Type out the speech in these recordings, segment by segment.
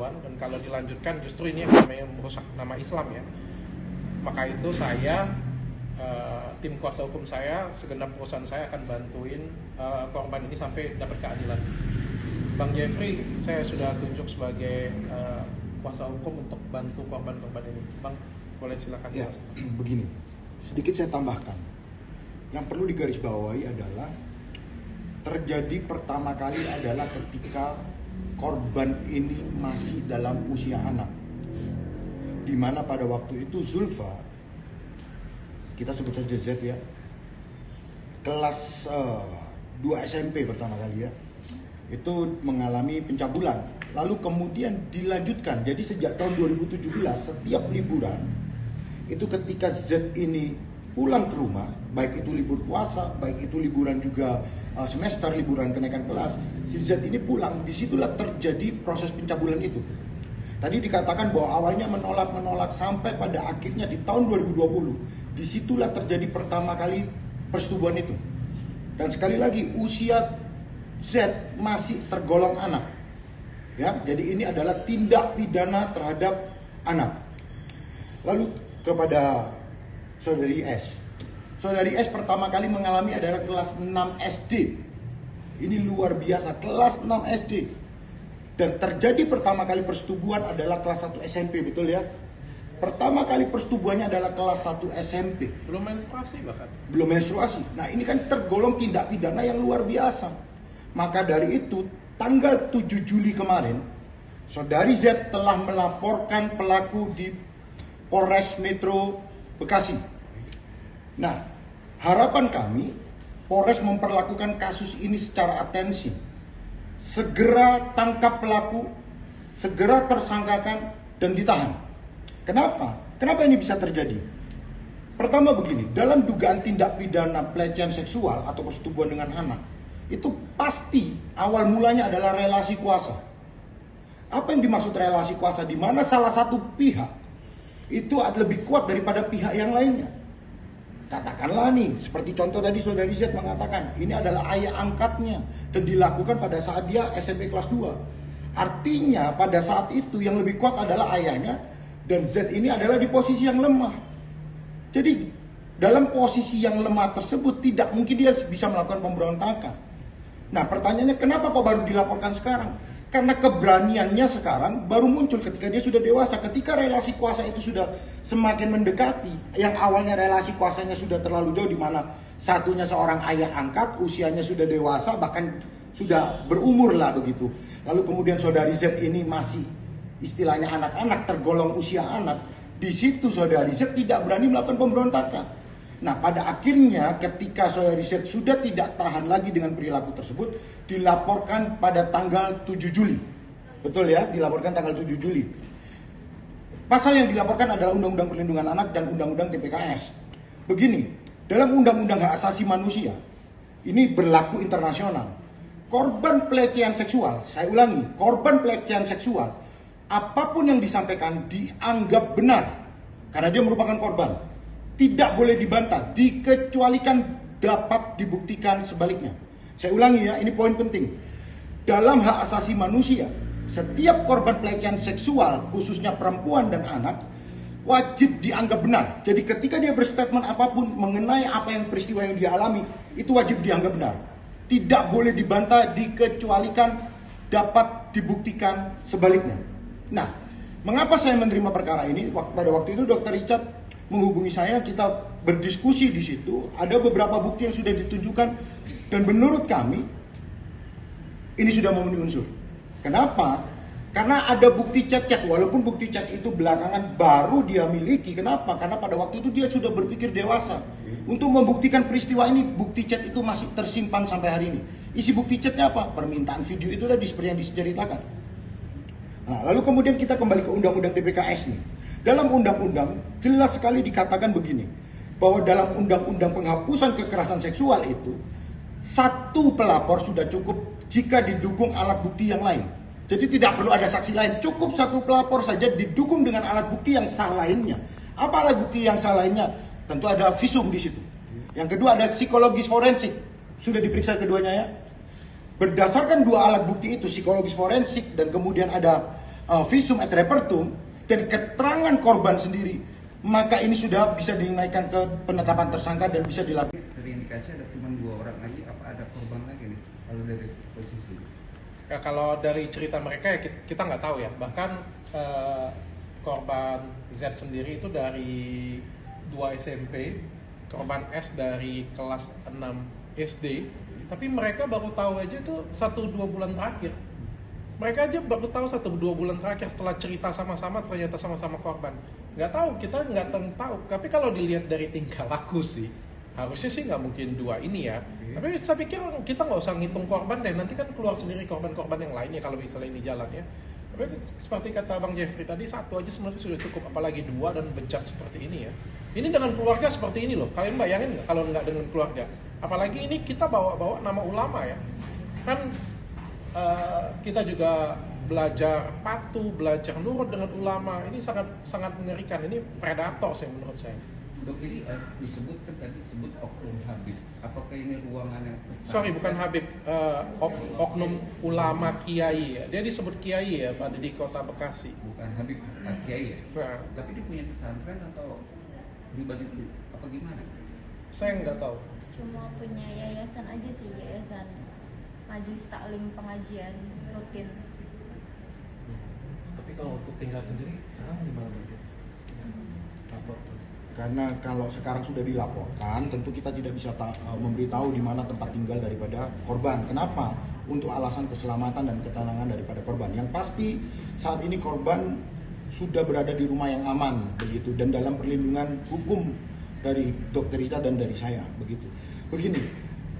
perempuan, dan kalau dilanjutkan justru ini yang namanya merusak nama Islam ya. Maka itu saya, tim kuasa hukum saya, segenap perusahaan saya akan bantuin korban ini sampai dapat keadilan. Bang Jeffrey saya sudah tunjuk sebagai kuasa hukum untuk bantu korban-korban ini. Bang, boleh silakan. Ya, begini, sedikit saya tambahkan. Yang perlu digarisbawahi adalah terjadi pertama kali adalah ketika korban ini masih dalam usia anak, di mana pada waktu itu Zulfa, kita sebut saja Z ya, kelas 2 SMP pertama kali ya, itu mengalami pencabulan. Lalu kemudian dilanjutkan, jadi sejak tahun 2017 setiap liburan itu ketika Z ini pulang ke rumah, baik itu libur puasa, baik itu liburan juga semester, liburan kenaikan kelas, si Z ini pulang, disitulah terjadi proses pencabulan itu. Tadi dikatakan bahwa awalnya menolak sampai pada akhirnya di tahun 2020, disitulah terjadi pertama kali persetubuhan itu. Dan sekali lagi usia Z masih tergolong anak. Ya, jadi ini adalah tindak pidana terhadap anak. Lalu kepada saudari S. Saudari S pertama kali mengalami adalah kelas 6 SD. Ini luar biasa, kelas 6 SD. Dan terjadi pertama kali persetubuhan adalah kelas 1 SMP, betul ya? Pertama kali persetubuhannya adalah kelas 1 SMP. Belum menstruasi bahkan. Belum menstruasi. Nah, ini kan tergolong tindak pidana yang luar biasa. Maka dari itu, tanggal 7 Juli kemarin, saudari Z telah melaporkan pelaku di Polres Metro Bekasi. Nah, harapan kami, Polres memperlakukan kasus ini secara atensi. Segera tangkap pelaku, segera tersangkakan dan ditahan. Kenapa? Kenapa ini bisa terjadi? Pertama begini, dalam dugaan tindak pidana pelecehan seksual atau persetubuhan dengan anak, itu pasti awal mulanya adalah relasi kuasa. Apa yang dimaksud relasi kuasa? Di mana salah satu pihak itu lebih kuat daripada pihak yang lainnya. Katakanlah nih, seperti contoh tadi saudari Z mengatakan, ini adalah ayah angkatnya dan dilakukan pada saat dia SMP kelas 2. Artinya pada saat itu yang lebih kuat adalah ayahnya dan Z ini adalah di posisi yang lemah. Jadi dalam posisi yang lemah tersebut tidak mungkin dia bisa melakukan pemberontakan. Nah, pertanyaannya kenapa kok baru dilaporkan sekarang? Karena keberaniannya sekarang baru muncul ketika dia sudah dewasa. Ketika relasi kuasa itu sudah semakin mendekati, yang awalnya relasi kuasanya sudah terlalu jauh, di mana satunya seorang ayah angkat, usianya sudah dewasa, bahkan sudah berumur lah begitu. Lalu kemudian saudari Z ini masih istilahnya anak-anak, tergolong usia anak. Di situ saudari Z tidak berani melakukan pemberontakan. Nah, pada akhirnya ketika saudari Z sudah tidak tahan lagi dengan perilaku tersebut, dilaporkan pada tanggal 7 Juli. Betul ya, dilaporkan tanggal 7 Juli. Pasal yang dilaporkan adalah Undang-Undang Perlindungan Anak dan Undang-Undang TPKS. Begini, dalam Undang-Undang Hak Asasi Manusia, ini berlaku internasional. Korban pelecehan seksual, saya ulangi, korban pelecehan seksual, apapun yang disampaikan dianggap benar karena dia merupakan korban. Tidak boleh dibantah, dikecualikan dapat dibuktikan sebaliknya. Saya ulangi ya, ini poin penting. Dalam hak asasi manusia, setiap korban pelecehan seksual, khususnya perempuan dan anak, wajib dianggap benar. Jadi ketika dia berstatement apapun mengenai apa yang peristiwa yang dia alami, itu wajib dianggap benar. Tidak boleh dibantah, dikecualikan dapat dibuktikan sebaliknya. Nah, mengapa saya menerima perkara ini? Pada waktu itu Dr. Richard menghubungi saya, kita berdiskusi di situ, ada beberapa bukti yang sudah ditunjukkan dan menurut kami ini sudah memenuhi unsur. Kenapa? Karena ada bukti chat-chat, walaupun bukti chat itu belakangan baru dia miliki. Kenapa? Karena pada waktu itu dia sudah berpikir dewasa. Untuk membuktikan peristiwa ini, bukti chat itu masih tersimpan sampai hari ini. Isi bukti chatnya apa? Permintaan video itu tadi seperti yang diceritakan. Nah, lalu kemudian kita kembali ke Undang-Undang TPKS nih. Dalam undang-undang jelas sekali dikatakan begini, bahwa dalam undang-undang penghapusan kekerasan seksual itu, satu pelapor sudah cukup jika didukung alat bukti yang lain. Jadi tidak perlu ada saksi lain, cukup satu pelapor saja didukung dengan alat bukti yang sah lainnya. Apa alat bukti yang sah lainnya? Tentu ada visum di situ. Yang kedua ada psikologis forensik, sudah diperiksa keduanya ya. Berdasarkan dua alat bukti itu, psikologis forensik dan kemudian ada visum et repertum dan keterangan korban sendiri, maka ini sudah bisa dinaikkan ke penetapan tersangka dan bisa dilakukan. Dari indikasi ada cuma 2 orang lagi, apa ada korban lagi nih kalau dari posisi? Ya, kalau dari cerita mereka ya kita nggak tahu ya. Bahkan korban Z sendiri itu dari 2 SMP, korban S dari kelas 6 SD. Tapi mereka baru tahu aja itu 1-2 bulan terakhir. Mereka aja baru tahu 1-2 bulan terakhir setelah cerita sama-sama ternyata sama-sama korban. Nggak tahu, kita nggak tahu. Tapi kalau dilihat dari tingkah laku sih, harusnya sih nggak mungkin 2 ini ya. Tapi saya pikir kita nggak usah ngitung korban deh, nanti kan keluar sendiri korban-korban yang lainnya kalau misalnya ini jalan ya. Tapi seperti kata Bang Jeffrey tadi, 1 aja sebenarnya sudah cukup, apalagi 2 dan bejat seperti ini ya. Ini dengan keluarga seperti ini loh, kalian bayangin nggak kalau nggak dengan keluarga? Apalagi ini kita bawa-bawa nama ulama ya. Kan kita juga belajar patuh, belajar nurut dengan ulama. Ini sangat mengerikan. Ini predator sih menurut saya. Dok, ini disebutkan tadi disebut oknum Habib. Apakah ini ruangan yang Sorry, bukan Habib, oknum ulama kiai ya. Dia disebut kiai ya, pada di kota Bekasi. Bukan Habib, kiai ya? Nah, Tapi dia punya pesantren atau pribadi apa gimana? saya nggak tahu. Cuma punya yayasan aja sih, yayasan Majelis Taklim Pengajian Rutin. Tapi kalau untuk tinggal sendiri sekarang di mana berarti? Lapor terus. Karena kalau sekarang sudah dilaporkan, tentu kita tidak bisa memberitahu di mana tempat tinggal daripada korban. Kenapa? Untuk alasan keselamatan dan ketenangan daripada korban. Yang pasti saat ini korban sudah berada di rumah yang aman, begitu, dan dalam perlindungan hukum dari Dokter Richard dan dari saya, begitu. Begini,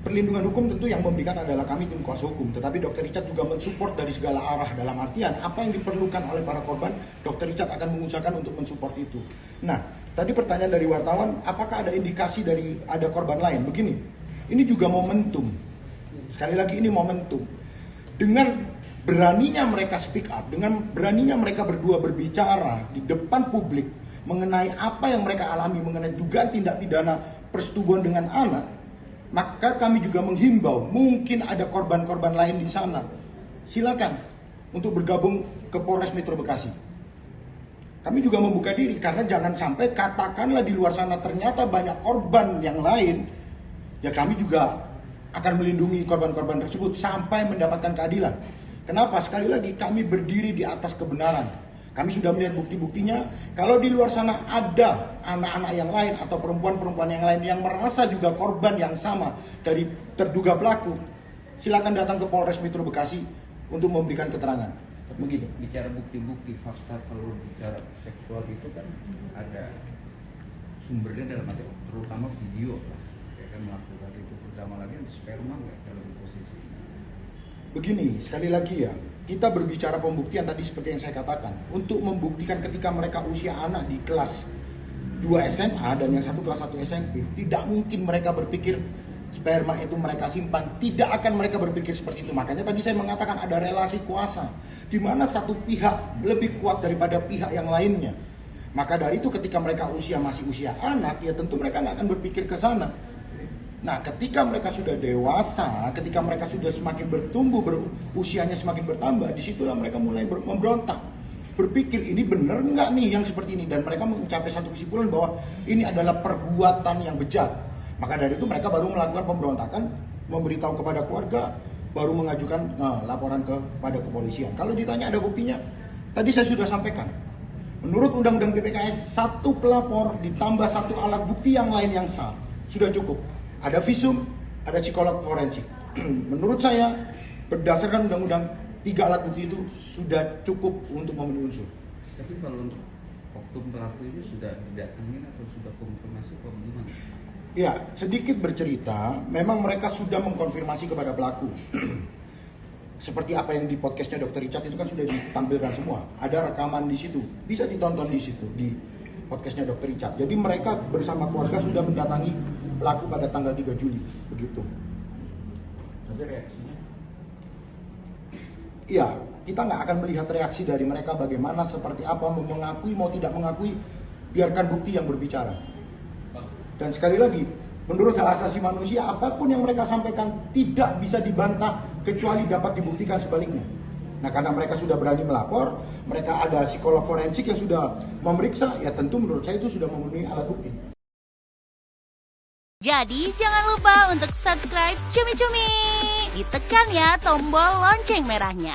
perlindungan hukum tentu yang memberikan adalah kami tim kuasa hukum, tetapi Dokter Richard juga mensupport dari segala arah, dalam artian apa yang diperlukan oleh para korban, Dokter Richard akan mengusahakan untuk mensupport itu. Nah, tadi pertanyaan dari wartawan, apakah ada indikasi dari ada korban lain? Begini, ini juga momentum. Sekali lagi ini momentum. Dengan beraninya mereka speak up, dengan beraninya mereka berdua berbicara di depan publik mengenai apa yang mereka alami, mengenai dugaan tindak pidana persetubuhan dengan anak, maka kami juga menghimbau, mungkin ada korban-korban lain di sana. Silakan untuk bergabung ke Polres Metro Bekasi. Kami juga membuka diri, karena jangan sampai katakanlah di luar sana ternyata banyak korban yang lain, ya kami juga akan melindungi korban-korban tersebut sampai mendapatkan keadilan. Kenapa? Sekali lagi kami berdiri di atas kebenaran. Kami sudah melihat bukti-buktinya. Kalau di luar sana ada anak-anak yang lain atau perempuan-perempuan yang lain yang merasa juga korban yang sama dari terduga pelaku, silakan datang ke Polres Metro Bekasi untuk memberikan keterangan. Begitu. Bicara bukti-bukti fakta, kalau bicara seksual itu kan ada sumbernya dalam arti terutama video lah. Ya kan melakukan itu, terutama lagi sperma nggak dalam posisi. Begini, sekali lagi ya, kita berbicara pembuktian tadi seperti yang saya katakan. Untuk membuktikan ketika mereka usia anak di kelas 2 SMA dan yang satu kelas 1 SMP, tidak mungkin mereka berpikir sperma itu mereka simpan. Tidak akan mereka berpikir seperti itu. Makanya tadi saya mengatakan ada relasi kuasa, di mana satu pihak lebih kuat daripada pihak yang lainnya. Maka dari itu ketika mereka masih usia anak, ya tentu mereka nggak akan berpikir ke sana. Nah, ketika mereka sudah dewasa, ketika mereka sudah semakin bertumbuh, usianya semakin bertambah, disitulah mereka mulai memberontak. Berpikir ini benar nggak nih yang seperti ini, dan mereka mencapai satu kesimpulan bahwa ini adalah perbuatan yang bejat. Maka dari itu mereka baru melakukan pemberontakan, memberitahu kepada keluarga, baru mengajukan laporan kepada kepolisian. Kalau ditanya ada buktinya, tadi saya sudah sampaikan. Menurut Undang-Undang TPKS, 1 pelapor ditambah 1 alat bukti yang lain yang sah, sudah cukup. Ada visum, ada psikolog forensik. Menurut saya, berdasarkan undang-undang, 3 alat bukti itu sudah cukup untuk memenuhi unsur. Tapi kalau untuk oknum pelaku ini sudah didatangin atau sudah konfirmasi atau gimana? Ya, sedikit bercerita, memang mereka sudah mengkonfirmasi kepada pelaku. Seperti apa yang di podcastnya Dr. Richard itu kan sudah ditampilkan semua. Ada rekaman di situ, bisa ditonton di situ, di podcastnya Dr. Richard. Jadi mereka bersama keluarga sudah mendatangi pelaku pada tanggal 3 Juli, begitu. Tapi reaksinya? Iya, kita nggak akan melihat reaksi dari mereka bagaimana, seperti apa, mau mengakui, mau tidak mengakui, biarkan bukti yang berbicara. Dan sekali lagi, menurut hak asasi manusia, apapun yang mereka sampaikan tidak bisa dibantah kecuali dapat dibuktikan sebaliknya. Nah, karena mereka sudah berani melapor, mereka ada psikolog forensik yang sudah memeriksa, ya tentu menurut saya itu sudah memenuhi alat bukti. Jadi jangan lupa untuk subscribe Cumi Cumi. Ditekan ya tombol lonceng merahnya.